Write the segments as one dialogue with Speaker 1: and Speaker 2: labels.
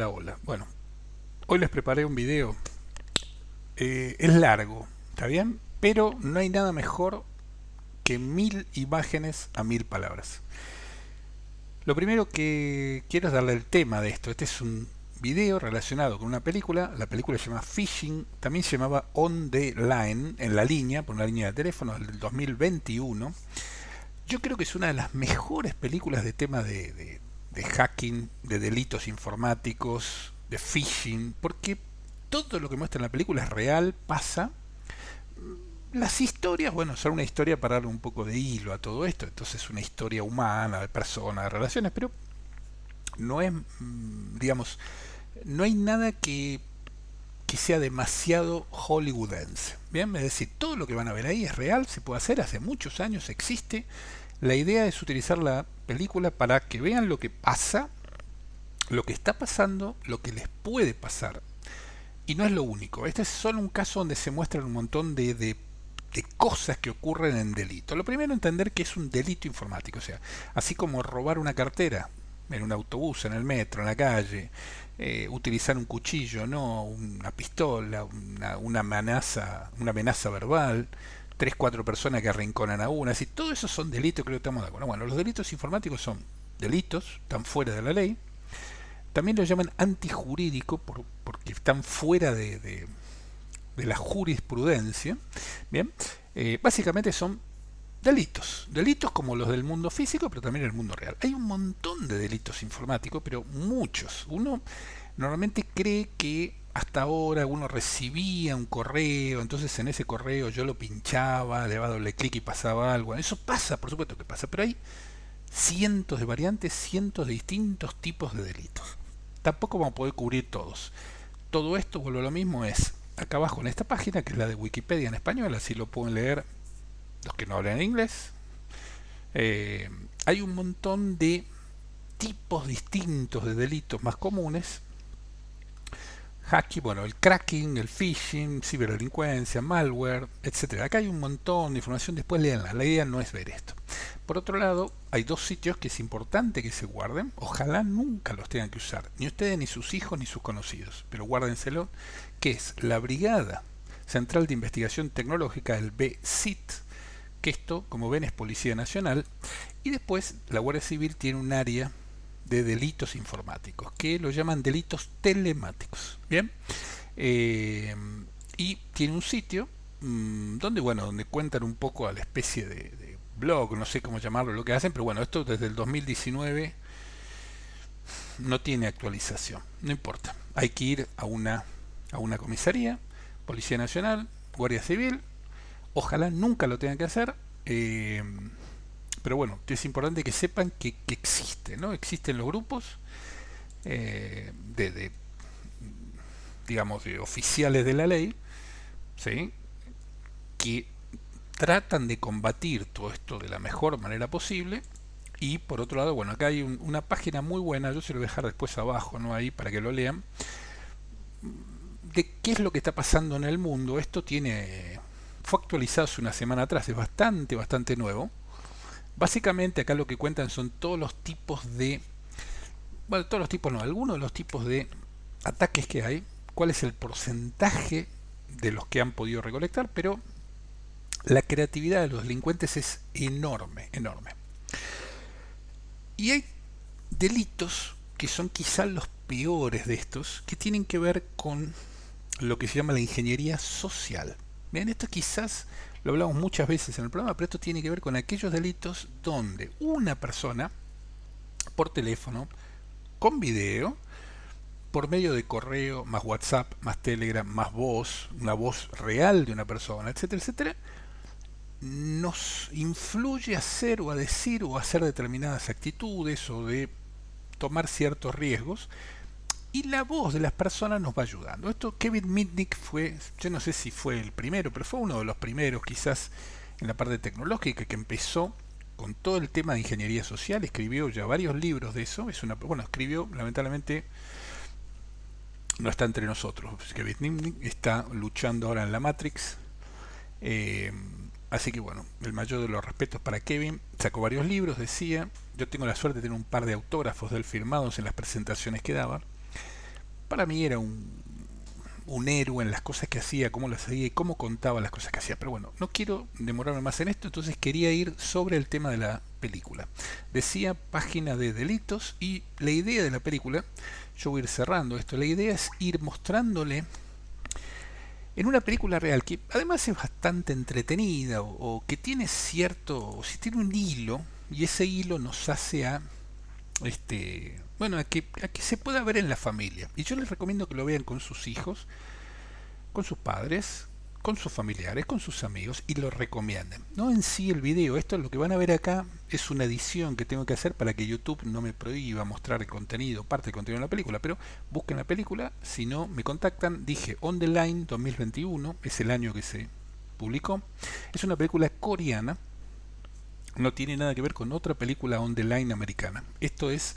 Speaker 1: Hola, hola. Bueno, hoy les preparé un video. Es largo, ¿está bien? Pero no hay nada mejor que 1000 imágenes a 1000 palabras. Lo primero que quiero es darle el tema de esto. Este es un video relacionado con una película. La película se llama Fishing, también se llamaba On the Line, en la línea, por una línea de teléfono del 2021. Yo creo que es una de las mejores películas de tema de hacking, de delitos informáticos, de phishing, porque todo lo que muestra en la película es real, pasa. Las historias, bueno, son una historia para darle un poco de hilo a todo esto, entonces una historia humana, de personas, de relaciones, pero no es, digamos, no hay nada que sea demasiado hollywoodense. Bien, es decir, todo lo que van a ver ahí es real, se puede hacer, hace muchos años existe. La idea es utilizar la película para que vean lo que pasa, lo que está pasando, lo que les puede pasar. Y no es lo único. Este es solo un caso donde se muestran un montón de cosas que ocurren en delito. Lo primero, entender que es un delito informático. O sea, así como robar una cartera en un autobús, en el metro, en la calle, utilizar un cuchillo, no una pistola, una amenaza verbal, tres, cuatro personas que arrinconan a una. Así, todo eso son delitos, creo que estamos de acuerdo. Bueno, los delitos informáticos son delitos, están fuera de la ley. También lo llaman antijurídico porque están fuera de la jurisprudencia. Bien, básicamente son delitos. Delitos como los del mundo físico, pero también el mundo real. Hay un montón de delitos informáticos, pero muchos. Uno normalmente cree que hasta ahora uno recibía un correo, entonces en ese correo yo lo pinchaba, le daba doble clic y pasaba algo. Eso pasa, por supuesto que pasa, pero hay cientos de variantes, cientos de distintos tipos de delitos. Tampoco vamos a poder cubrir todos. Todo esto, vuelvo a lo mismo, es acá abajo en esta página, que es la de Wikipedia en español, así lo pueden leer los que no hablan inglés. Eh, Hay un montón de tipos distintos de delitos más comunes. Hacking, bueno, el cracking, el phishing, ciberdelincuencia, malware, etcétera. Acá hay un montón de información, después leanla. La idea no es ver esto. Por otro lado, hay dos sitios que es importante que se guarden. Ojalá nunca los tengan que usar, ni ustedes, ni sus hijos, ni sus conocidos. Pero guárdenselo, que es la Brigada Central de Investigación Tecnológica, el BCIT, que esto, como ven, es Policía Nacional. Y después, la Guardia Civil tiene un área de delitos informáticos, que lo llaman delitos telemáticos. Bien, eh, y tiene un sitio donde, bueno, donde cuentan un poco a la especie de blog, no sé cómo llamarlo, lo que hacen, pero bueno, esto desde el 2019 no tiene actualización, no importa, hay que ir a una comisaría, Policía Nacional, Guardia Civil, ojalá nunca lo tengan que hacer, pero bueno, es importante que sepan que existe, ¿no? Existen los grupos de, digamos, de oficiales de la ley, ¿sí? Que tratan de combatir todo esto de la mejor manera posible. Y por otro lado, bueno, acá hay una página muy buena, yo se lo voy a dejar después abajo, ¿no? Ahí para que lo lean, de qué es lo que está pasando en el mundo. Esto fue actualizado hace una semana atrás, es bastante nuevo. Básicamente acá lo que cuentan son todos los tipos de, bueno, todos los tipos no, algunos de los tipos de ataques que hay, cuál es el porcentaje de los que han podido recolectar, pero la creatividad de los delincuentes es enorme, enorme. Y hay delitos que son quizás los peores de estos, que tienen que ver con lo que se llama la ingeniería social. Bien, esto quizás lo hablamos muchas veces en el programa, pero esto tiene que ver con aquellos delitos donde una persona, por teléfono, con video, por medio de correo, más WhatsApp, más Telegram, más voz, una voz real de una persona, etcétera, etcétera, nos influye a hacer o a decir o a hacer determinadas actitudes o de tomar ciertos riesgos, y la voz de las personas nos va ayudando. Esto Kevin Mitnick fue, yo no sé si fue el primero, pero fue uno de los primeros quizás en la parte tecnológica que empezó con todo el tema de ingeniería social, escribió ya varios libros de eso, bueno, escribió, lamentablemente no está entre nosotros, Kevin Mitnick está luchando ahora en la Matrix, eh, así que bueno, el mayor de los respetos para Kevin. Sacó varios libros, decía. Yo tengo la suerte de tener un par de autógrafos de él firmados en las presentaciones que daba. para mí era un héroe en las cosas que hacía, cómo las hacía y cómo contaba las cosas que hacía. Pero bueno, no quiero demorarme más en esto, entonces quería ir sobre el tema de la película. Decía página de delitos y la idea de la película, yo voy a ir cerrando esto, la idea es ir mostrándole en una película real que además es bastante entretenida o que tiene cierto, o si tiene un hilo y ese hilo nos hace a bueno, a que se pueda ver en la familia. Y yo les recomiendo que lo vean con sus hijos, con sus padres, con sus familiares, con sus amigos y lo recomienden. No en sí el video, esto es lo que van a ver acá, es una edición que tengo que hacer para que YouTube no me prohíba mostrar el contenido, parte del contenido de la película, pero busquen la película, si no me contactan, dije On the Line 2021, es el año que se publicó. Es una película coreana, no tiene nada que ver con otra película on the line americana. Esto es,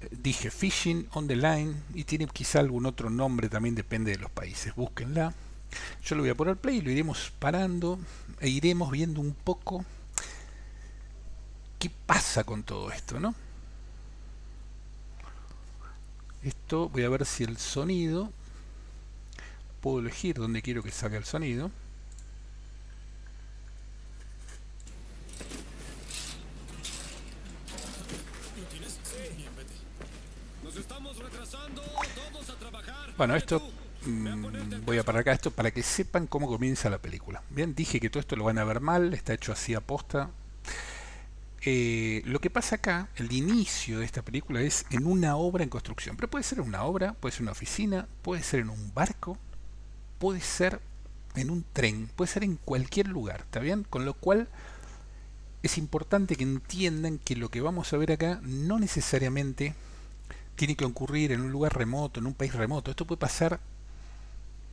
Speaker 1: dije, Fishing on the Line y tiene quizá algún otro nombre, también depende de los países. Búsquenla. Yo le voy a poner play y lo iremos parando e iremos viendo un poco qué pasa con todo esto, ¿no? Esto, voy a ver si el sonido, puedo elegir dónde quiero que salga el sonido. Bueno, esto voy a parar acá esto para que sepan cómo comienza la película. Bien, dije que todo esto lo van a ver mal, está hecho así a posta. Lo que pasa acá, el inicio de esta película es en una obra en construcción. Pero puede ser en una obra, puede ser en una oficina, puede ser en un barco, puede ser en un tren, puede ser en cualquier lugar, ¿está bien? Con lo cual es importante que entiendan que lo que vamos a ver acá no necesariamente tiene que ocurrir en un lugar remoto, en un país remoto. Esto puede pasar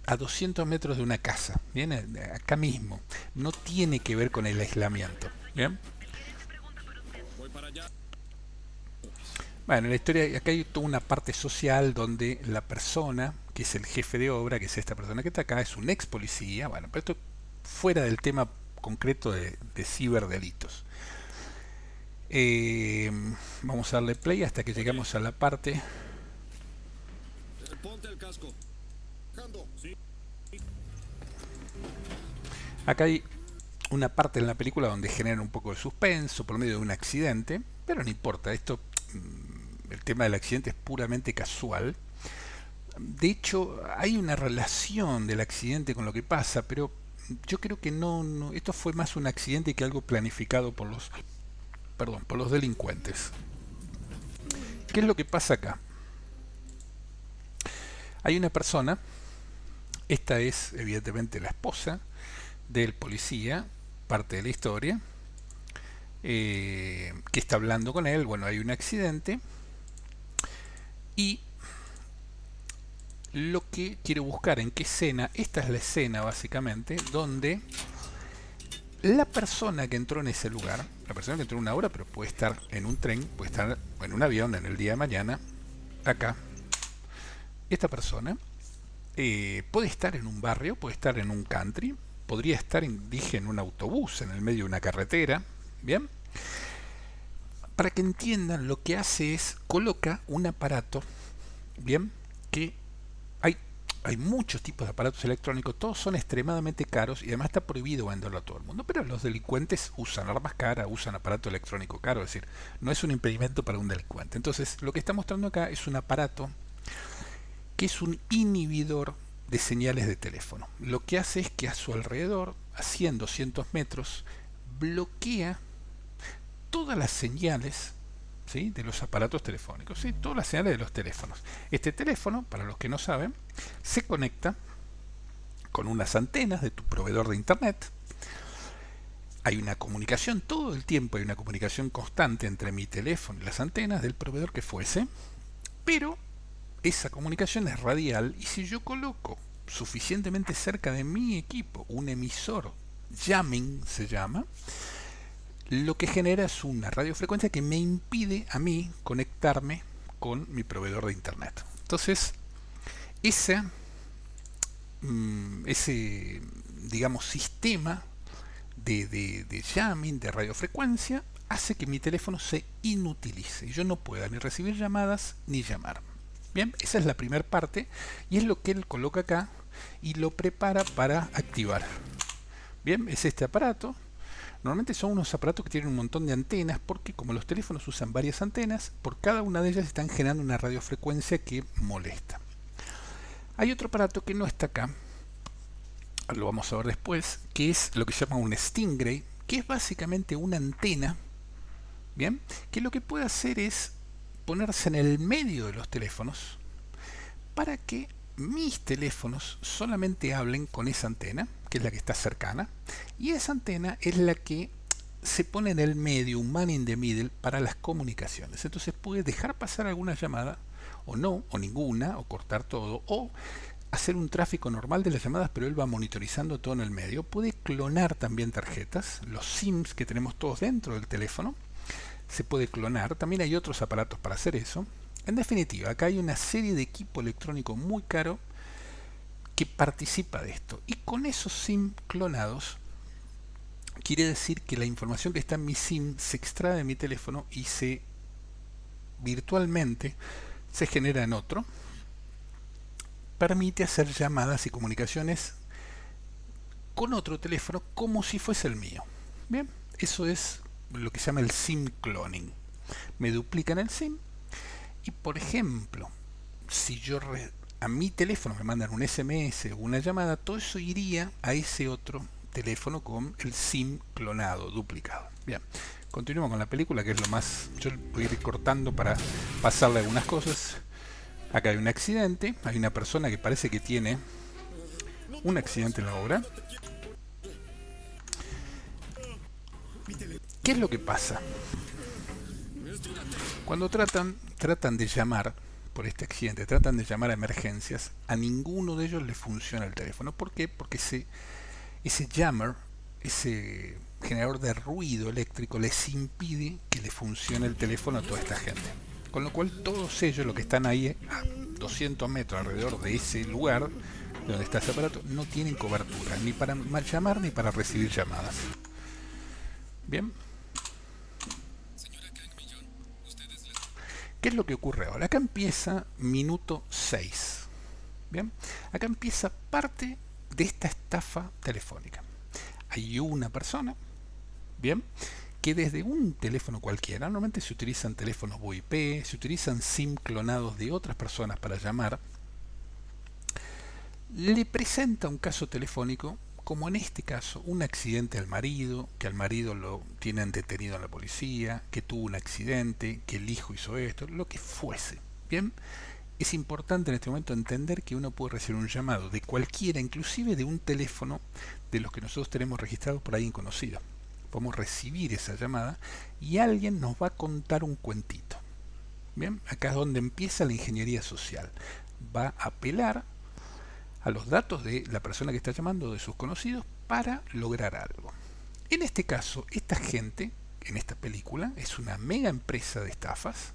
Speaker 1: a 200 metros de una casa, ¿bien? Acá mismo. No tiene que ver con el aislamiento, ¿bien? Bueno, en la historia acá hay toda una parte social donde la persona, que es el jefe de obra, que es esta persona que está acá, es un ex policía, bueno, pero esto fuera del tema concreto de ciberdelitos. Vamos a darle play hasta que llegamos a la parte. Ponte el casco. Acá hay una parte en la película donde generan un poco de suspenso por medio de un accidente, pero no importa, esto, el tema del accidente es puramente casual. De hecho, hay una relación del accidente con lo que pasa, pero yo creo que no, esto fue más un accidente que algo planificado por por los delincuentes. ¿Qué es lo que pasa acá? Hay una persona, esta es evidentemente la esposa del policía, parte de la historia, que está hablando con él. Bueno, hay un accidente y lo que quiero buscar en qué escena, esta es la escena básicamente donde la persona que entró en ese lugar, la persona que entró en una hora, pero puede estar en un tren, puede estar en un avión en el día de mañana, acá, esta persona puede estar en un barrio, puede estar en un country, podría estar, dije, en un autobús, en el medio de una carretera, ¿bien? Para que entiendan, lo que hace es, coloca un aparato, ¿bien? Que hay muchos tipos de aparatos electrónicos, todos son extremadamente caros y además está prohibido venderlo a todo el mundo, pero los delincuentes usan armas caras, usan aparato electrónico caro, es decir, no es un impedimento para un delincuente. Entonces, lo que está mostrando acá es un aparato que es un inhibidor de señales de teléfono. Lo que hace es que a su alrededor, a 100, 200 metros, bloquea todas las señales, ¿sí?, de los aparatos telefónicos, ¿sí?, todas las señales de los teléfonos. Este teléfono, para los que no saben, se conecta con unas antenas de tu proveedor de internet. Hay una comunicación, todo el tiempo hay una comunicación constante entre mi teléfono y las antenas del proveedor que fuese, pero esa comunicación es radial y si yo coloco suficientemente cerca de mi equipo un emisor, jamming se llama, lo que genera es una radiofrecuencia que me impide a mí conectarme con mi proveedor de internet. Entonces, ese digamos, sistema de jamming, de radiofrecuencia, hace que mi teléfono se inutilice. Yo no pueda ni recibir llamadas ni llamar. Bien, esa es la primera parte y es lo que él coloca acá y lo prepara para activar. Bien, es este aparato. Normalmente son unos aparatos que tienen un montón de antenas porque como los teléfonos usan varias antenas, por cada una de ellas están generando una radiofrecuencia que molesta. Hay otro aparato que no está acá, lo vamos a ver después, que es lo que se llama un Stingray, que es básicamente una antena, bien, que lo que puede hacer es ponerse en el medio de los teléfonos para que mis teléfonos solamente hablen con esa antena, que es la que está cercana, y esa antena es la que se pone en el medio, un man in the middle, para las comunicaciones. Entonces puede dejar pasar alguna llamada, o no, o ninguna, o cortar todo, o hacer un tráfico normal de las llamadas, pero él va monitorizando todo en el medio. Puede clonar también tarjetas, los SIMs que tenemos todos dentro del teléfono, se puede clonar. También hay otros aparatos para hacer eso. En definitiva, acá hay una serie de equipo electrónico muy caro que participa de esto. Y con esos SIM clonados, quiere decir que la información que está en mi SIM se extrae de mi teléfono y se virtualmente se genera en otro. Permite hacer llamadas y comunicaciones con otro teléfono como si fuese el mío. Bien, eso es lo que se llama el SIM cloning. Me duplican el SIM y, por ejemplo, si yo a mi teléfono me mandan un SMS o una llamada, todo eso iría a ese otro teléfono con el SIM clonado, duplicado. Bien, continuamos con la película, que es lo más... Yo voy a ir cortando para pasarle algunas cosas. Acá hay un accidente, hay una persona que parece que tiene un accidente en la obra. ¿Qué es lo que pasa? Cuando tratan de llamar por este accidente, tratan de llamar a emergencias, a ninguno de ellos le funciona el teléfono. ¿Por qué? Porque ese jammer, ese generador de ruido eléctrico, les impide que le funcione el teléfono a toda esta gente. Con lo cual todos ellos, los que están ahí a 200 metros alrededor de ese lugar donde está ese aparato, no tienen cobertura, ni para llamar ni para recibir llamadas. Bien. ¿Qué es lo que ocurre ahora? Acá empieza minuto 6. Bien. Acá empieza parte de esta estafa telefónica. Hay una persona, bien, que desde un teléfono cualquiera, normalmente se utilizan teléfonos VoIP, se utilizan SIM clonados de otras personas para llamar, le presenta un caso telefónico, como en este caso, un accidente al marido, que al marido lo tienen detenido en la policía, que tuvo un accidente, que el hijo hizo esto, lo que fuese. Bien, es importante en este momento entender que uno puede recibir un llamado de cualquiera, inclusive de un teléfono de los que nosotros tenemos registrados por ahí conocido. Podemos recibir esa llamada y alguien nos va a contar un cuentito. Bien, acá es donde empieza la ingeniería social. Va a apelar a los datos de la persona que está llamando, de sus conocidos, para lograr algo. En este caso, esta gente, en esta película, es una mega empresa de estafas,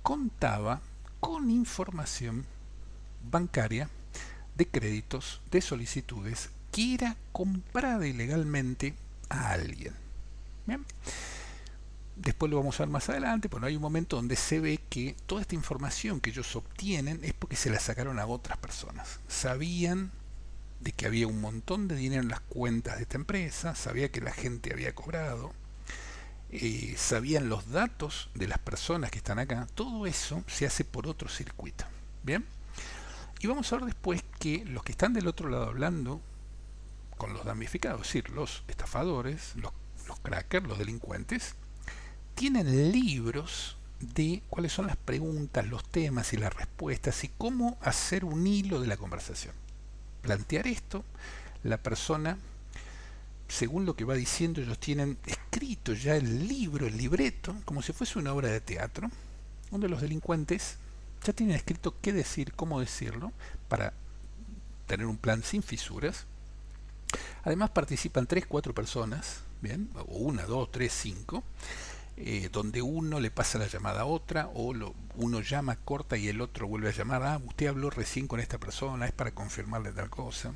Speaker 1: contaba con información bancaria, de créditos, de solicitudes, que era comprada ilegalmente a alguien. ¿Bien? Después lo vamos a ver más adelante, pero hay un momento donde se ve que toda esta información que ellos obtienen es porque se la sacaron a otras personas. Sabían de que había un montón de dinero en las cuentas de esta empresa, sabía que la gente había cobrado, sabían los datos de las personas que están acá. Todo eso se hace por otro circuito. ¿Bien? Y vamos a ver después que los que están del otro lado hablando con los damnificados, es decir, los estafadores, los crackers, los delincuentes, tienen libros de cuáles son las preguntas, los temas y las respuestas y cómo hacer un hilo de la conversación. Plantear esto, la persona, según lo que va diciendo, ellos tienen escrito ya el libro, el libreto, como si fuese una obra de teatro, donde los delincuentes ya tienen escrito qué decir, cómo decirlo, para tener un plan sin fisuras. Además participan 3, 4 personas, ¿bien? O 1, 2, 3, 5, donde uno le pasa la llamada a otra, o uno llama, corta y el otro vuelve a llamar. Ah, usted habló recién con esta persona, es para confirmarle tal cosa.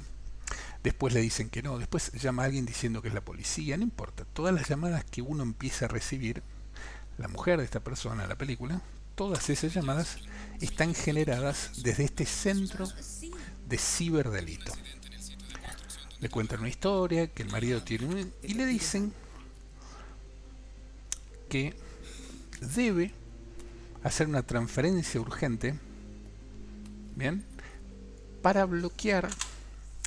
Speaker 1: Después le dicen que no, después llama a alguien diciendo que es la policía, no importa. Todas las llamadas que uno empieza a recibir, la mujer de esta persona en la película todas esas llamadas están generadas desde este centro de ciberdelito. Le cuentan una historia, que el marido tiene y le dicen que debe hacer una transferencia urgente, bien, para bloquear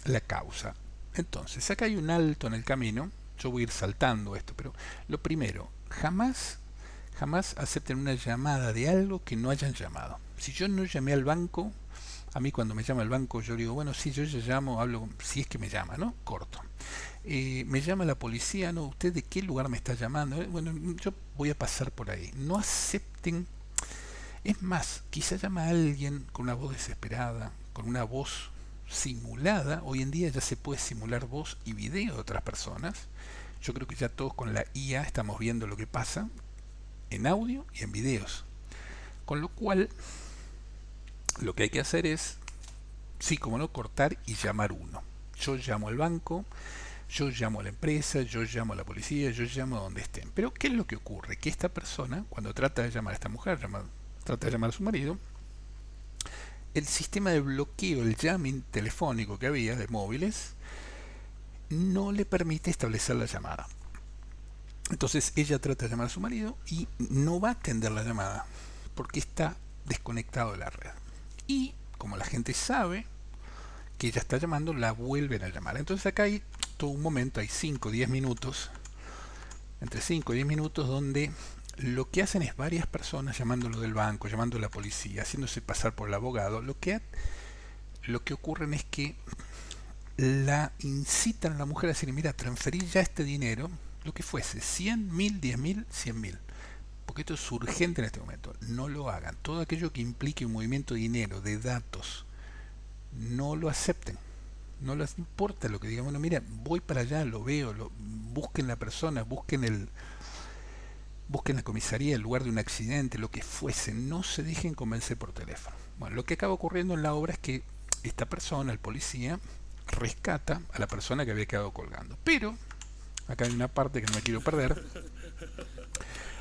Speaker 1: la causa. Entonces, acá hay un alto en el camino. Yo voy a ir saltando esto, pero lo primero, jamás acepten una llamada de algo que no hayan llamado. Si yo no llamé al banco, a mí cuando me llama el banco yo digo, bueno, sí, yo ya llamo, hablo, si es que me llama, ¿no? Corto. Me llama la policía, ¿no? ¿Usted de qué lugar me está llamando? Bueno, yo voy a pasar por ahí. No acepten. Es más, quizá llama a alguien con una voz desesperada, con una voz simulada. Hoy en día ya se puede simular voz y video de otras personas. Yo creo que ya todos con la IA estamos viendo lo que pasa en audio y en videos. Con lo cual, lo que hay que hacer es, sí, como no, cortar y llamar uno. Yo llamo al banco, yo llamo a la empresa, yo llamo a la policía, yo llamo a donde estén. Pero ¿qué es lo que ocurre? Que esta persona, cuando trata de llamar a esta mujer, trata de llamar a su marido, el sistema de bloqueo, el jamming telefónico que había de móviles, no le permite establecer la llamada. Entonces ella trata de llamar a su marido y no va a atender la llamada porque está desconectado de la red. Y como la gente sabe que ella está llamando, la vuelven a llamar. Entonces acá hay todo un momento, hay 5 o 10 minutos, entre 5 y 10 minutos, donde lo que hacen es varias personas llamándolo del banco, llamando a la policía, haciéndose pasar por el abogado. Lo que ocurren es que la incitan a la mujer a decir, mira, transferí ya este dinero, lo que fuese, 100, 1000, 10.000, 100.000. Porque esto es urgente en este momento. No lo hagan. Todo aquello que implique un movimiento de dinero, de datos, no lo acepten. No les importa lo que digan. Bueno, mira, voy para allá, lo veo, busquen la persona, busquen la comisaría, el lugar de un accidente, lo que fuese. No se dejen convencer por teléfono. Bueno, lo que acaba ocurriendo en la obra es que esta persona, el policía, rescata a la persona que había quedado colgando. Pero, acá hay una parte que no me quiero perder.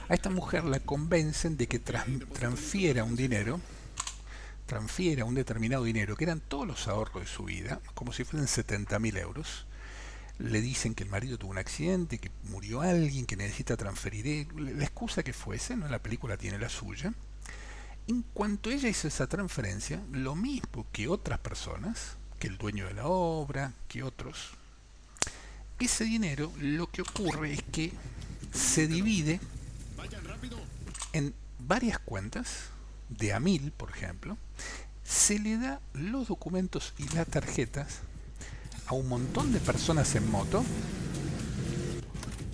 Speaker 1: A esta mujer la convencen de que transfiera un determinado dinero, que eran todos los ahorros de su vida, como si fueran 70.000 euros. Le dicen que el marido tuvo un accidente, que murió alguien, que necesita transferir, la excusa que fuese, ¿no? La película tiene la suya. En cuanto ella hizo esa transferencia, lo mismo que otras personas, que el dueño de la obra, que otros, ese dinero, lo que ocurre es que se divide en varias cuentas, de a 1000, por ejemplo. Se le da los documentos y las tarjetas a un montón de personas en moto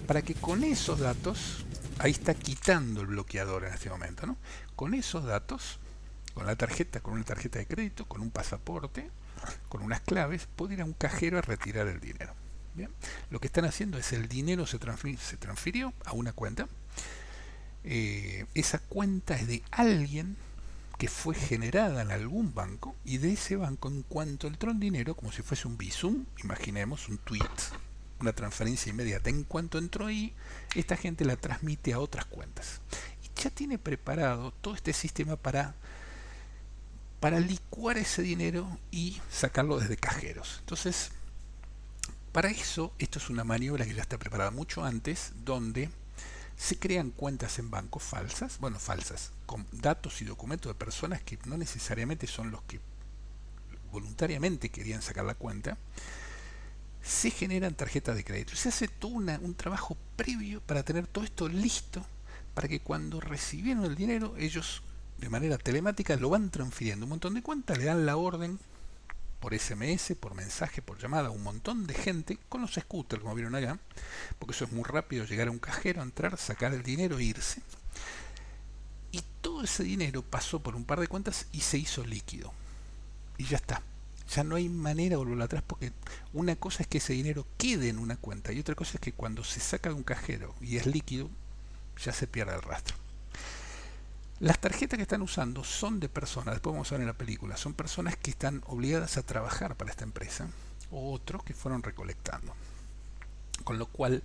Speaker 1: para que con esos datos, ahí está quitando el bloqueador en este momento, ¿no? Con esos datos, con la tarjeta, con una tarjeta de crédito, con un pasaporte, con unas claves, puede ir a un cajero a retirar el dinero. Bien, lo que están haciendo es el dinero se transfirió a una cuenta. Esa cuenta es de alguien que fue generada en algún banco, y de ese banco, en cuanto entró el dinero, como si fuese un Bizum, imaginemos un tweet, una transferencia inmediata, en cuanto entró ahí, esta gente la transmite a otras cuentas y ya tiene preparado todo este sistema para licuar ese dinero y sacarlo desde cajeros. Entonces, para eso, esto es una maniobra que ya está preparada mucho antes, donde se crean cuentas en bancos falsas, con datos y documentos de personas que no necesariamente son los que voluntariamente querían sacar la cuenta. Se generan tarjetas de crédito. Se hace todo un trabajo previo para tener todo esto listo, para que cuando recibieron el dinero, ellos de manera telemática lo van transfiriendo a un montón de cuentas, le dan la orden por SMS, por mensaje, por llamada a un montón de gente con los scooters, como vieron acá, porque eso es muy rápido, llegar a un cajero, entrar, sacar el dinero e irse. Y todo ese dinero pasó por un par de cuentas y se hizo líquido. Y ya está. Ya no hay manera de volverlo atrás, porque una cosa es que ese dinero quede en una cuenta y otra cosa es que cuando se saca de un cajero y es líquido, ya se pierde el rastro. Las tarjetas que están usando son de personas, después vamos a ver en la película, son personas que están obligadas a trabajar para esta empresa, o otros que fueron recolectando. Con lo cual,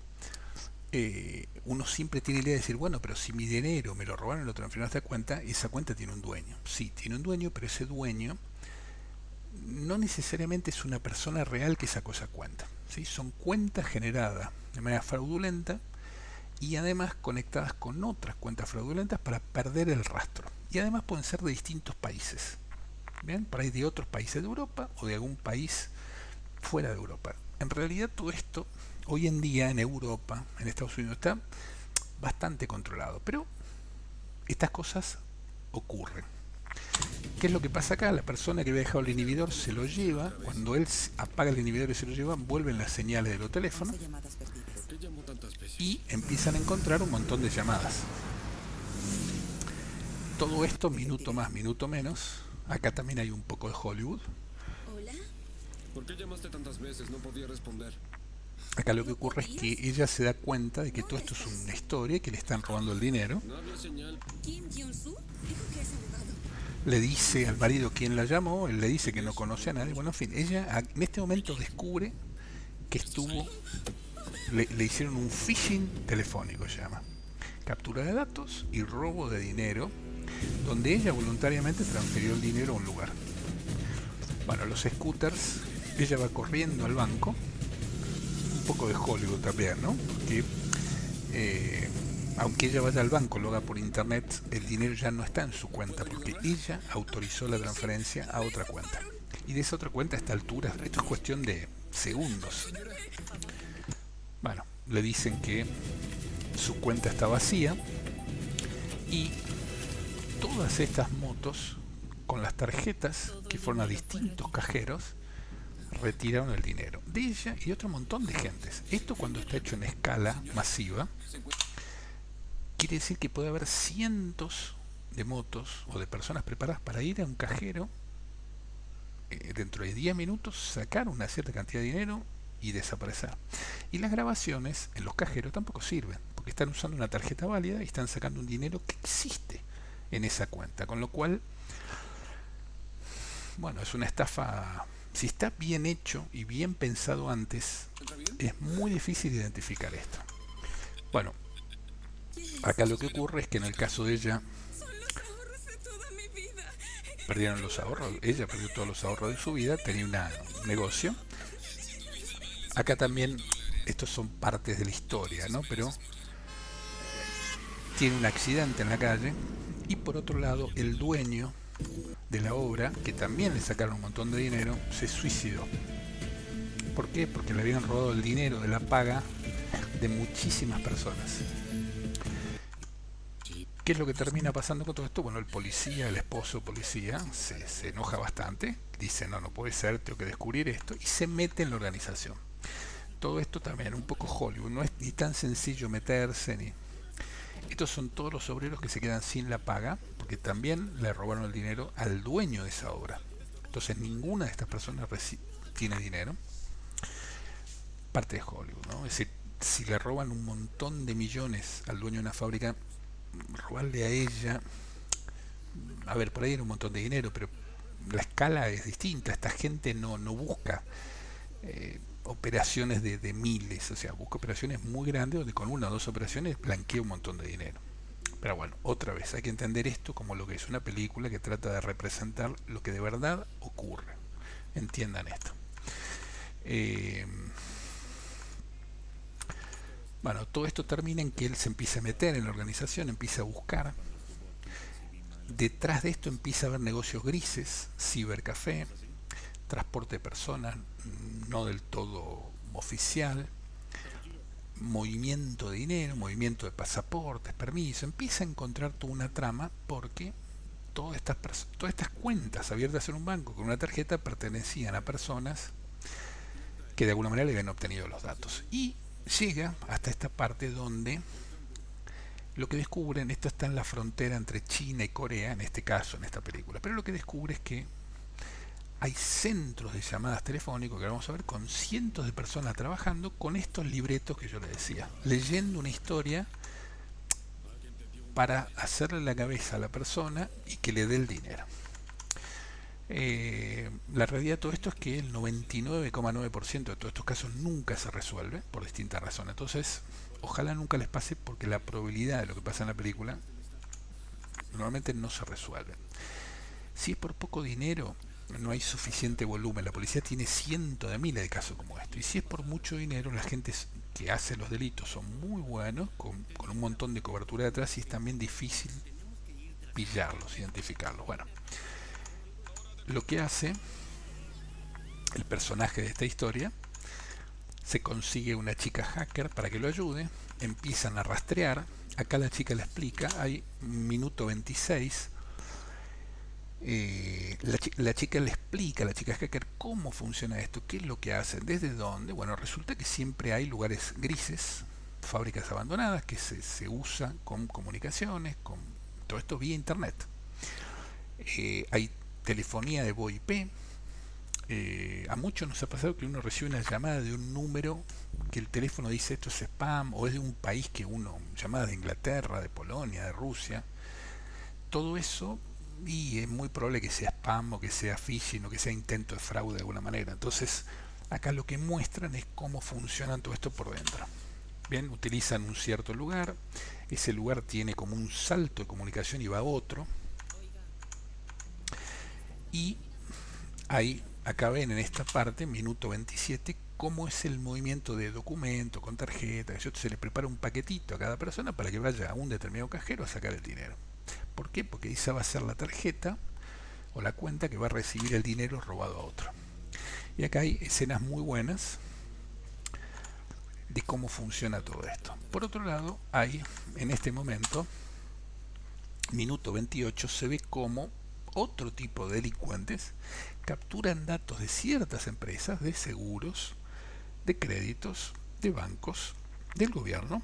Speaker 1: uno siempre tiene la idea de decir, bueno, pero si mi dinero me lo robaron y lo transfirieron a esta cuenta, esa cuenta tiene un dueño. Sí, tiene un dueño, pero ese dueño no necesariamente es una persona real que sacó esa cuenta. ¿Sí? Son cuentas generadas de manera fraudulenta y además conectadas con otras cuentas fraudulentas para perder el rastro. Y además pueden ser de distintos países. ¿Bien? Por ahí de otros países de Europa o de algún país fuera de Europa. En realidad todo esto hoy en día en Europa, en Estados Unidos, está bastante controlado, pero estas cosas ocurren. ¿Qué es lo que pasa acá? La persona que había dejado el inhibidor se lo lleva, cuando él apaga el inhibidor y se lo lleva, vuelven las señales de los teléfonos y empiezan a encontrar un montón de llamadas. Todo esto minuto más, minuto menos. Acá también hay un poco de Hollywood.
Speaker 2: ¿Hola?
Speaker 3: ¿Por qué llamaste tantas veces? No podía responder.
Speaker 1: Acá lo que ocurre es que ella se da cuenta de que todo esto es una historia y que le están robando el dinero.
Speaker 3: No había señal.
Speaker 2: Kim Jong-soo dijo que es abogado.
Speaker 1: Le dice al marido quién la llamó, él le dice que no conoce a nadie. Bueno, en fin, ella en este momento descubre que le hicieron un phishing telefónico, se llama. Captura de datos y robo de dinero, donde ella voluntariamente transfirió el dinero a un lugar. Bueno, los scooters, ella va corriendo al banco, un poco de Hollywood también, ¿no? Que aunque ella vaya al banco, lo haga por internet, el dinero ya no está en su cuenta porque ella autorizó la transferencia a otra cuenta. Y de esa otra cuenta a esta altura, esto es cuestión de segundos. Bueno, le dicen que su cuenta está vacía y todas estas motos con las tarjetas que fueron a distintos cajeros retiraron el dinero de ella y otro montón de gentes. Esto cuando está hecho en escala masiva quiere decir que puede haber cientos de motos o de personas preparadas para ir a un cajero dentro de 10 minutos, sacar una cierta cantidad de dinero y desaparecer. Y las grabaciones en los cajeros tampoco sirven, porque están usando una tarjeta válida y están sacando un dinero que existe en esa cuenta, con lo cual, bueno, es una estafa. Si está bien hecho y bien pensado antes, es muy difícil identificar esto. Bueno, acá lo que ocurre es que en el caso de ella
Speaker 2: Son los ahorros de toda mi vida.
Speaker 1: perdieron los ahorros, ella perdió todos los ahorros de su vida, tenía un negocio. Acá también, estos son partes de la historia, ¿no? Pero tiene un accidente en la calle y por otro lado el dueño de la obra, que también le sacaron un montón de dinero, se suicidó. ¿Por qué? Porque le habían robado el dinero de la paga de muchísimas personas. ¿Qué es lo que termina pasando con todo esto? Bueno, el policía, el esposo policía, se enoja bastante, dice, no, no puede ser, tengo que descubrir esto, y se mete en la organización. Todo esto también, un poco Hollywood, no es ni tan sencillo meterse, ni... Estos son todos los obreros que se quedan sin la paga, porque también le robaron el dinero al dueño de esa obra. Entonces ninguna de estas personas tiene dinero. Parte de Hollywood, ¿no? Es decir, si le roban un montón de millones al dueño de una fábrica, robarle a ella, a ver, por ahí era un montón de dinero, pero la escala es distinta. Esta gente no busca operaciones de miles, o sea, busca operaciones muy grandes donde con una o dos operaciones blanquea un montón de dinero. Pero bueno, otra vez, hay que entender esto como lo que es una película que trata de representar lo que de verdad ocurre. Entiendan esto. Bueno, todo esto termina en que él se empieza a meter en la organización, empieza a buscar. Detrás de esto empieza a haber negocios grises, cibercafé, transporte de personas no del todo oficial, movimiento de dinero, movimiento de pasaportes, permisos. Empieza a encontrar toda una trama porque todas estas cuentas abiertas en un banco con una tarjeta pertenecían a personas que de alguna manera le habían obtenido los datos. Y llega hasta esta parte donde lo que descubren, esto está en la frontera entre China y Corea, en este caso, en esta película, pero lo que descubre es que hay centros de llamadas telefónicos que vamos a ver con cientos de personas trabajando con estos libretos que yo les decía, leyendo una historia para hacerle la cabeza a la persona y que le dé el dinero. La realidad de todo esto es que el 99,9% de todos estos casos nunca se resuelve por distintas razones. Entonces Ojalá nunca les pase porque la probabilidad de lo que pasa en la película normalmente no se resuelve. Si es por poco dinero, no hay suficiente volumen. La policía tiene cientos de miles de casos como esto. Y si es por mucho dinero, la gente que hace los delitos son muy buenos, con un montón de cobertura detrás, y es también difícil pillarlos, identificarlos. Bueno, lo que hace el personaje de esta historia, se consigue una chica hacker para que lo ayude, empiezan a rastrear. Acá la chica le explica, hay minuto 26. La chica le explica, la chica hacker, cómo funciona esto, qué es lo que hacen, desde dónde. Bueno, resulta que siempre hay lugares grises, fábricas abandonadas, que se usa con comunicaciones, con todo esto vía internet. Hay telefonía de VoIP. A muchos nos ha pasado que uno recibe una llamada de un número que el teléfono dice esto es spam, o es de un país que uno, llamada de Inglaterra, de Polonia, de Rusia. Todo eso, y es muy probable que sea spam o que sea phishing o que sea intento de fraude de alguna manera. Entonces acá lo que muestran es cómo funcionan todo esto por dentro. Bien, utilizan un cierto lugar, ese lugar tiene como un salto de comunicación y va a otro, y ahí acá ven en esta parte, minuto 27, cómo es el movimiento de documento con tarjeta. Se le prepara un paquetito a cada persona para que vaya a un determinado cajero a sacar el dinero. ¿Por qué? Porque esa va a ser la tarjeta o la cuenta que va a recibir el dinero robado a otro. Y acá hay escenas muy buenas de cómo funciona todo esto. Por otro lado, hay en este momento, minuto 28, se ve cómo otro tipo de delincuentes capturan datos de ciertas empresas, de seguros, de créditos, de bancos, del gobierno,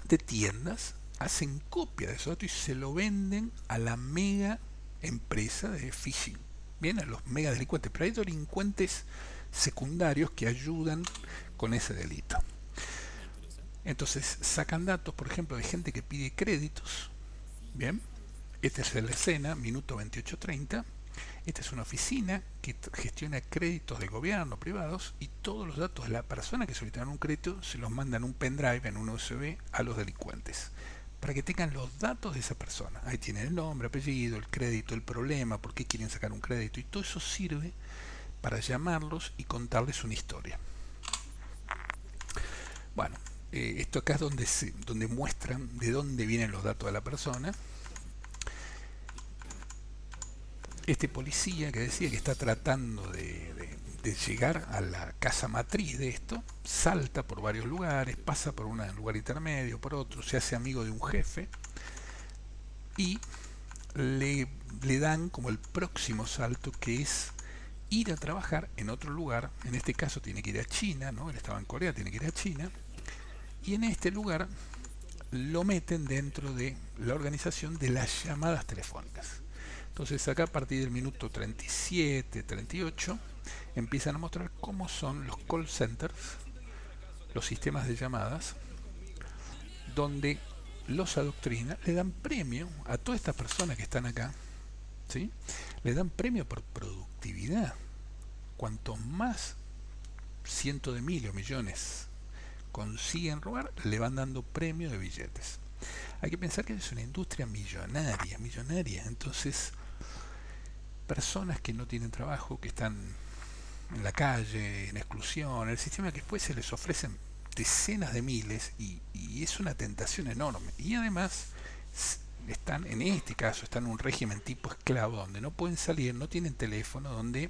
Speaker 1: de tiendas, hacen copia de esos datos y se lo venden a la mega empresa de phishing. Bien, a los mega delincuentes, pero hay delincuentes secundarios que ayudan con ese delito. Entonces sacan datos, por ejemplo, de gente que pide créditos. Bien, esta es la escena, minuto 28:30. Esta es una oficina que gestiona créditos de gobierno, privados, y todos los datos de la persona que solicitaron un crédito se los mandan en un pendrive, en un USB, a los delincuentes, para que tengan los datos de esa persona. Ahí tienen el nombre, apellido, el crédito, el problema, por qué quieren sacar un crédito, y todo eso sirve para llamarlos y contarles una historia. Bueno, esto acá es donde muestran de dónde vienen los datos de la persona. Este policía que decía que está tratando de llegar a la casa matriz de esto, salta por varios lugares, pasa por un lugar intermedio, por otro, se hace amigo de un jefe y le dan como el próximo salto, que es ir a trabajar en otro lugar. En este caso tiene que ir a China, ¿no? Él estaba en Corea, tiene que ir a China, y en este lugar lo meten dentro de la organización de las llamadas telefónicas. Entonces acá a partir del minuto 37, 38 empiezan a mostrar cómo son los call centers, los sistemas de llamadas, donde los adoctrina, le dan premio a todas estas personas que están acá, ¿sí? Le dan premio por productividad. Cuanto más cientos de miles o millones consiguen robar, le van dando premio de billetes. Hay que pensar que es una industria millonaria. Entonces, personas que no tienen trabajo, que están en la calle, en exclusión, el sistema que después se les ofrecen decenas de miles, y es una tentación enorme. Y además están, en este caso, están en un régimen tipo esclavo, donde no pueden salir, no tienen teléfono, donde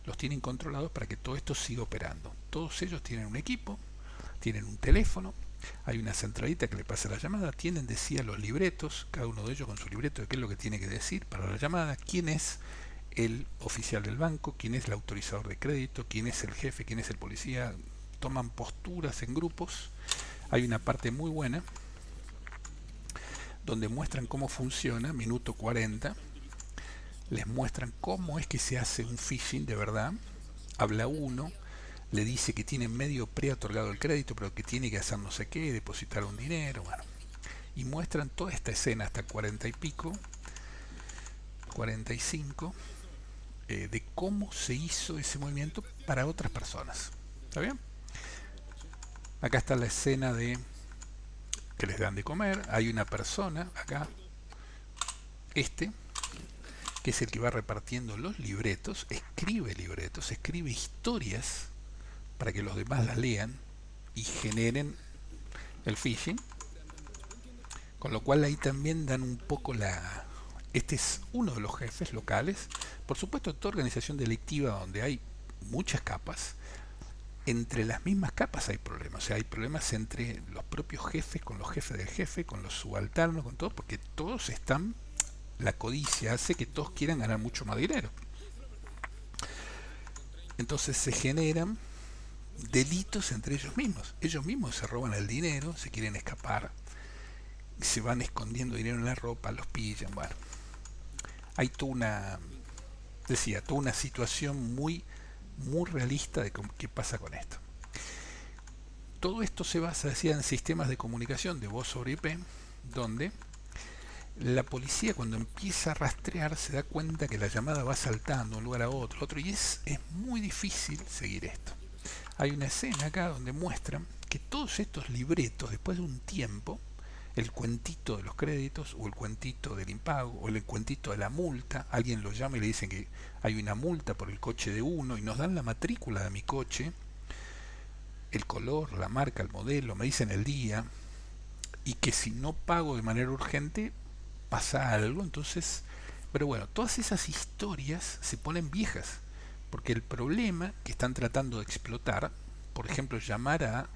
Speaker 1: los tienen controlados para que todo esto siga operando. Todos ellos tienen un equipo, tienen un teléfono, hay una centralita que le pasa la llamada, tienen, decía, los libretos, cada uno de ellos con su libreto de qué es lo que tiene que decir para la llamada, quién es el oficial del banco, quién es el autorizador de crédito, quién es el jefe, quién es el policía. Toman posturas en grupos. Hay una parte muy buena donde muestran cómo funciona, minuto 40, les muestran cómo es que se hace un phishing de verdad. Habla uno, le dice que tiene medio preotorgado el crédito, pero que tiene que hacer no sé qué, depositar un dinero, bueno. Y muestran toda esta escena hasta 40 y pico, 45, de cómo se hizo ese movimiento para otras personas. ¿Está bien? Acá está la escena de que les dan de comer. Hay una persona acá, este, que es el que va repartiendo los libretos, escribe historias para que los demás las lean y generen el phishing. Con lo cual ahí también dan un poco la... Este es uno de los jefes locales. Por supuesto, toda organización delictiva donde hay muchas capas, entre las mismas capas hay problemas. O sea, hay problemas entre los propios jefes, con los jefes del jefe, con los subalternos, con todo, porque todos están... La codicia hace que todos quieran ganar mucho más dinero. Entonces se generan delitos entre ellos mismos. Ellos mismos se roban el dinero, se quieren escapar, se van escondiendo dinero en la ropa, los pillan. Bueno, hay toda una, decía, toda una situación muy realista de qué pasa con esto. Todo esto se basa, decía, en sistemas de comunicación de voz sobre IP, donde la policía, cuando empieza a rastrear, se da cuenta que la llamada va saltando de un lugar a otro, y es muy difícil seguir esto. Hay una escena acá donde muestran que todos estos libretos, después de un tiempo, el cuentito de los créditos, o el cuentito del impago, o el cuentito de la multa, alguien lo llama y le dicen que hay una multa por el coche de uno, y nos dan la matrícula de mi coche, el color, la marca, el modelo, me dicen el día, y que si no pago de manera urgente, pasa algo. Entonces, pero bueno, todas esas historias se ponen viejas, porque el problema que están tratando de explotar, por ejemplo, llamar a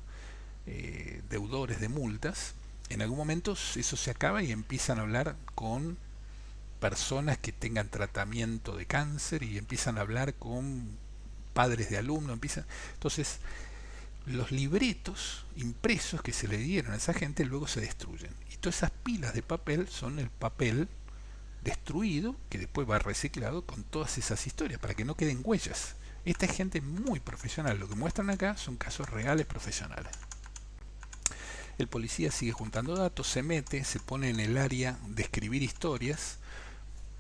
Speaker 1: deudores de multas, en algún momento eso se acaba y empiezan a hablar con personas que tengan tratamiento de cáncer, y empiezan a hablar con padres de alumnos, entonces los libretos impresos que se le dieron a esa gente luego se destruyen, y todas esas pilas de papel son el papel destruido que después va reciclado con todas esas historias para que no queden huellas. Esta es gente muy profesional. Lo que muestran acá son casos reales profesionales. El policía sigue juntando datos, se mete, se pone en el área de escribir historias,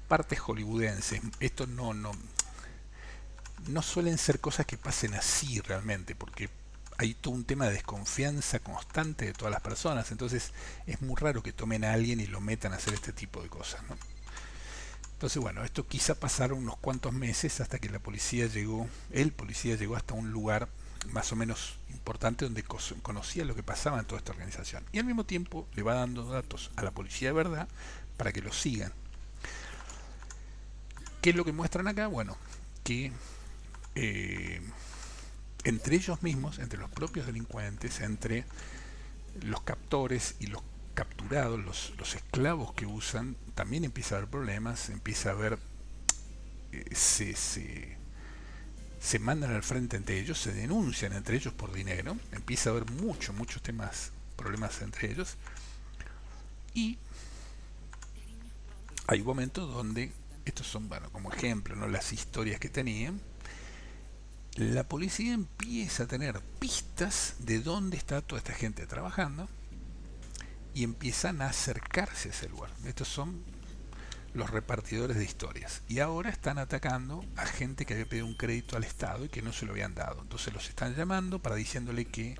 Speaker 1: partes hollywoodenses. Esto no suelen ser cosas que pasen así realmente, porque hay todo un tema de desconfianza constante de todas las personas. Entonces es muy raro que tomen a alguien y lo metan a hacer este tipo de cosas, ¿no? Entonces, bueno, esto quizá pasaron unos cuantos meses hasta que el policía llegó hasta un lugar más o menos importante donde conocía lo que pasaba en toda esta organización. Y al mismo tiempo le va dando datos a la policía de verdad para que lo sigan. ¿Qué es lo que muestran acá? Bueno, que entre ellos mismos, entre los propios delincuentes, entre los captores y los capturados, los esclavos que usan, también empieza a haber problemas, empieza a haber, se mandan al frente entre ellos, se denuncian entre ellos por dinero, empieza a haber muchos temas, problemas entre ellos, y hay momentos donde, estos son, bueno, como ejemplo, ¿no?, las historias que tenían, la policía empieza a tener pistas de dónde está toda esta gente trabajando, y empiezan a acercarse a ese lugar. Estos son los repartidores de historias, y ahora están atacando a gente que había pedido un crédito al Estado y que no se lo habían dado. Entonces los están llamando para diciéndole que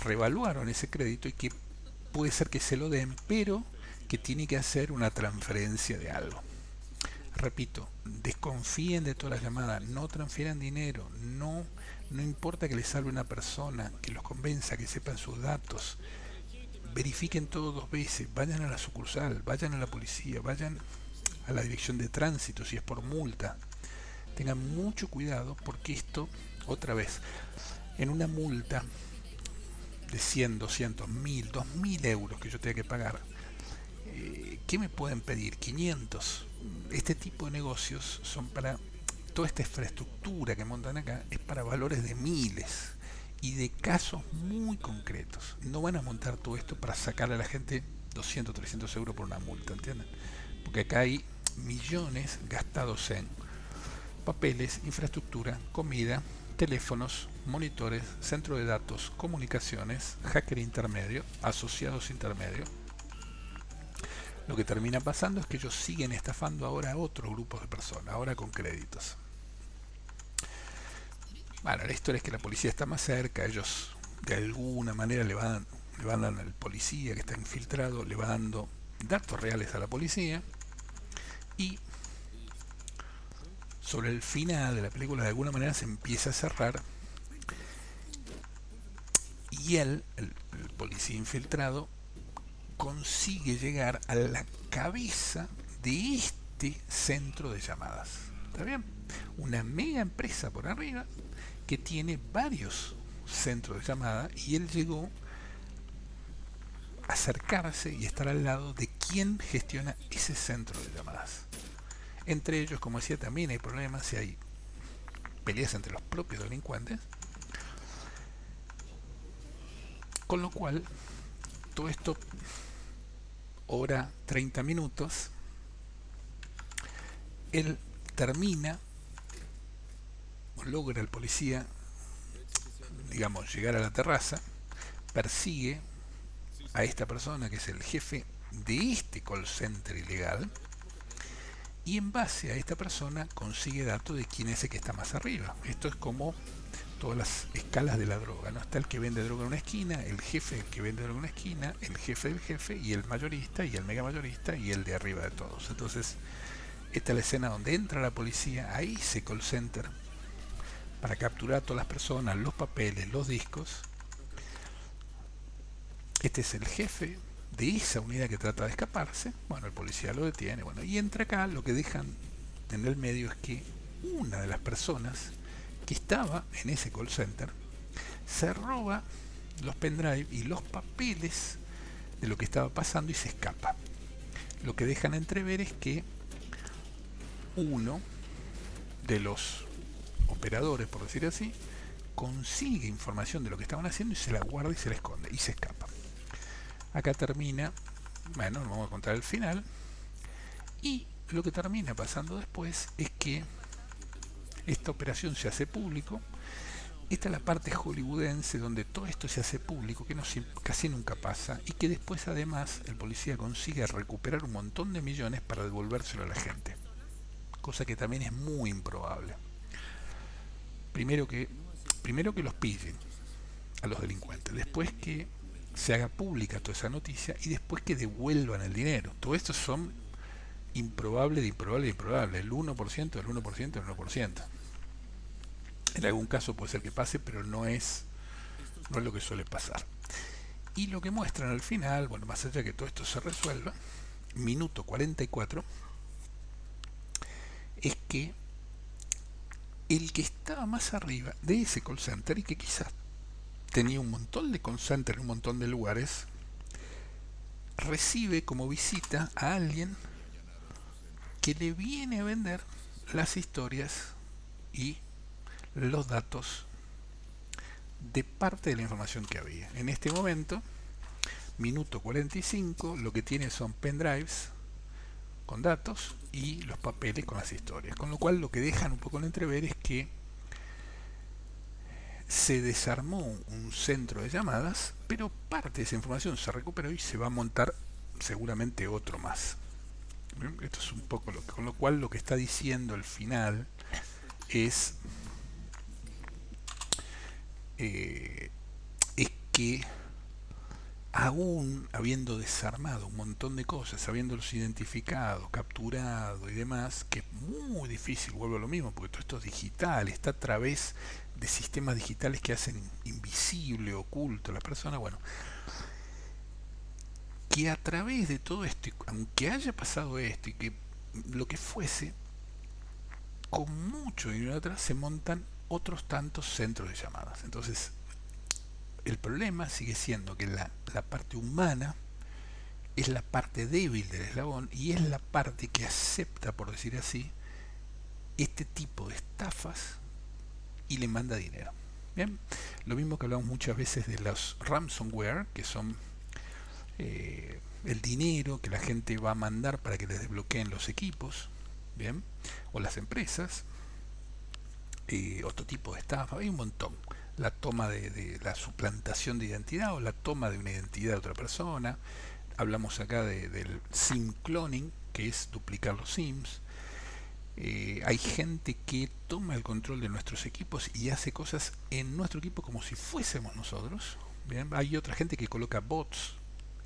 Speaker 1: revaluaron ese crédito y que puede ser que se lo den, pero que tiene que hacer una transferencia de algo. Repito, desconfíen de todas las llamadas, no transfieran dinero, no importa que les salve una persona, que los convenza, que sepan sus datos, verifiquen todo 2 veces, vayan a la sucursal, vayan a la policía, vayan a la dirección de tránsito si es por multa. Tengan mucho cuidado, porque esto, otra vez, en una multa de 100, 200, 1000, 2000 euros que yo tenga que pagar, ¿qué me pueden pedir? 500. Este tipo de negocios son para toda esta infraestructura que montan acá, es para valores de miles y de casos muy concretos. No van a montar todo esto para sacar a la gente 200, 300 euros por una multa, ¿entienden? Porque acá hay millones gastados en papeles, infraestructura, comida, teléfonos, monitores, centro de datos, comunicaciones, hacker intermedio, asociados intermedios. Lo que termina pasando es que ellos siguen estafando ahora a otros grupos de personas, ahora con créditos. Bueno, la historia es que la policía está más cerca, ellos de alguna manera le van dando al policía que está infiltrado, le va dando datos reales a la policía, y sobre el final de la película de alguna manera se empieza a cerrar, y el policía infiltrado, consigue llegar a la cabeza de este centro de llamadas. ¿Está bien? Una mega empresa por arriba que tiene varios centros de llamada, y él llegó a acercarse y estar al lado de quien gestiona ese centro de llamadas. Entre ellos, como decía, también hay problemas y hay peleas entre los propios delincuentes, con lo cual todo esto, hora 30 minutos, él termina, o logra el policía, digamos, llegar a la terraza, persigue a esta persona que es el jefe de este call center ilegal, y en base a esta persona consigue datos de quién es el que está más arriba. Esto es como todas las escalas de la droga, ¿no? Está el que vende droga en una esquina, el jefe que vende droga en una esquina, el jefe del jefe, y el mayorista, y el mega mayorista, y el de arriba de todos. Entonces, esta es la escena donde entra la policía a ese call center para capturar a todas las personas, los papeles, los discos. Este es el jefe de esa unidad que trata de escaparse. Bueno, el policía lo detiene, bueno, y entra acá. Lo que dejan en el medio es que una de las personas que estaba en ese call center se roba los pendrive y los papeles de lo que estaba pasando y se escapa. Lo que dejan entrever es que uno de los operadores, por decir así, consigue información de lo que estaban haciendo y se la guarda y se la esconde y se escapa. Acá termina, bueno, no vamos a contar el final, y lo que termina pasando después es que esta operación se hace público. Esta es la parte hollywoodense donde todo esto se hace público, que no, casi nunca pasa, y que después además el policía consigue recuperar un montón de millones para devolvérselo a la gente, cosa que también es muy improbable. Primero que los pillen a los delincuentes, después que se haga pública toda esa noticia, y después que devuelvan el dinero. Todo esto son improbables de improbables de improbables, el 1% del 1% del 1%. En algún caso puede ser que pase, pero no es lo que suele pasar. Y lo que muestran al final, bueno, más allá de que todo esto se resuelva, minuto 44, es que el que estaba más arriba de ese call center, y que quizás tenía un montón de call center en un montón de lugares, recibe como visita a alguien que le viene a vender las historias y los datos de parte de la información que había. En este momento, minuto 45, lo que tiene son pendrives con datos y los papeles con las historias. Con lo cual, lo que dejan un poco en entrever es que se desarmó un centro de llamadas, pero parte de esa información se recuperó y se va a montar seguramente otro más. Esto es un poco con lo cual lo que está diciendo el final es que aún habiendo desarmado un montón de cosas, habiéndolos identificado, capturado y demás, que es muy difícil, vuelvo a lo mismo, porque todo esto es digital, está a través de sistemas digitales que hacen invisible, oculto a la persona, bueno, que a través de todo esto, aunque haya pasado esto y que lo que fuese, con mucho dinero atrás se montan otros tantos centros de llamadas. Entonces, el problema sigue siendo que la parte humana es la parte débil del eslabón, y es la parte que acepta, por decir así, este tipo de estafas y le manda dinero. Bien, lo mismo que hablamos muchas veces de los ransomware, que son el dinero que la gente va a mandar para que les desbloqueen los equipos, bien, o las empresas. Otro tipo de estafa, hay un montón. La toma de la suplantación de identidad, o la toma de una identidad de otra persona. Hablamos acá del SIM cloning, que es duplicar los SIMs. Hay gente que toma el control de nuestros equipos y hace cosas en nuestro equipo como si fuésemos nosotros. Bien, hay otra gente que coloca bots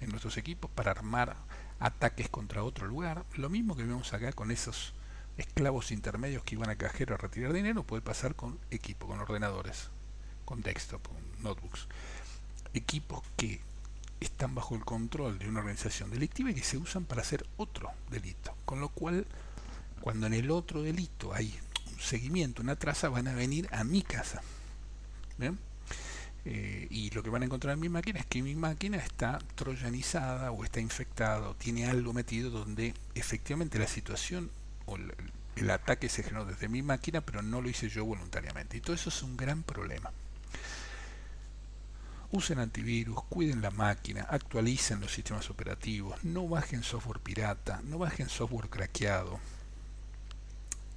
Speaker 1: en nuestros equipos para armar ataques contra otro lugar. Lo mismo que vemos acá con esos esclavos intermedios que iban a cajero a retirar dinero, puede pasar con equipo, con ordenadores, con desktop, con notebooks. Equipos que están bajo el control de una organización delictiva y que se usan para hacer otro delito. Con lo cual, cuando en el otro delito hay un seguimiento, una traza, van a venir a mi casa. ¿Bien? Y lo que van a encontrar en mi máquina es que mi máquina está troyanizada o está infectada o tiene algo metido donde efectivamente la situación o el ataque se generó desde mi máquina, pero no lo hice yo voluntariamente. Y todo eso es un gran problema. Usen antivirus, cuiden la máquina, actualicen los sistemas operativos, no bajen software pirata, no bajen software craqueado.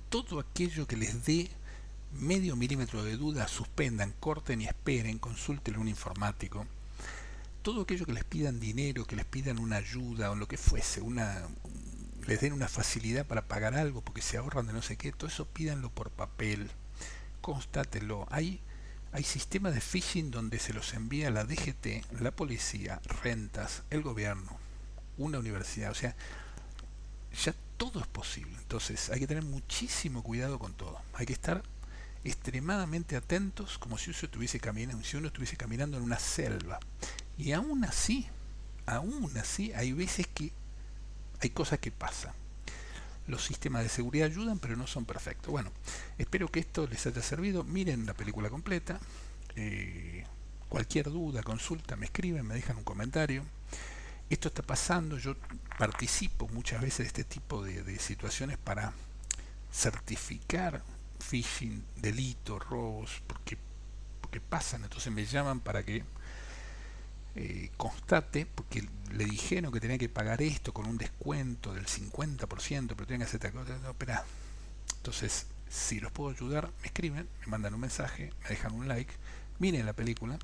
Speaker 1: Todo aquello que les dé medio milímetro de duda, suspendan, corten y esperen, consúltenlo a un informático. Todo aquello que les pidan dinero, que les pidan una ayuda o lo que fuese, les den una facilidad para pagar algo porque se ahorran de no sé qué, todo eso pídanlo por papel, constátenlo. Hay sistemas de phishing donde se los envía la DGT, la policía, rentas, el gobierno, una universidad, o sea, ya todo es posible. Entonces hay que tener muchísimo cuidado con todo. Hay que estar extremadamente atentos, como si uno estuviese caminando en una selva. Y aún así hay veces que hay cosas que pasan. Los sistemas de seguridad ayudan, pero no son perfectos. Bueno, espero que esto les haya servido. Miren la película completa. Cualquier duda, consulta, me escriben, me dejan un comentario. Esto está pasando, yo participo muchas veces de este tipo de situaciones para certificar phishing, delitos, robos, porque pasan. Entonces me llaman para que constate, porque le dijeron que tenía que pagar esto con un descuento del 50%, pero tienen que hacer esta cosa. No, espera. Entonces, si los puedo ayudar, me escriben, me mandan un mensaje, me dejan un like, miren la película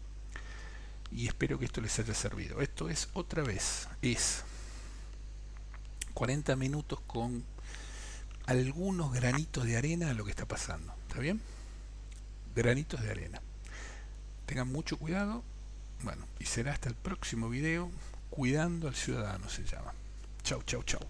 Speaker 1: y espero que esto les haya servido. Esto es otra vez, es 40 minutos con algunos granitos de arena a lo que está pasando. ¿Está bien? Granitos de arena. Tengan mucho cuidado. Bueno, y será hasta el próximo video. Cuidando al ciudadano se llama. Chau, chau, chau.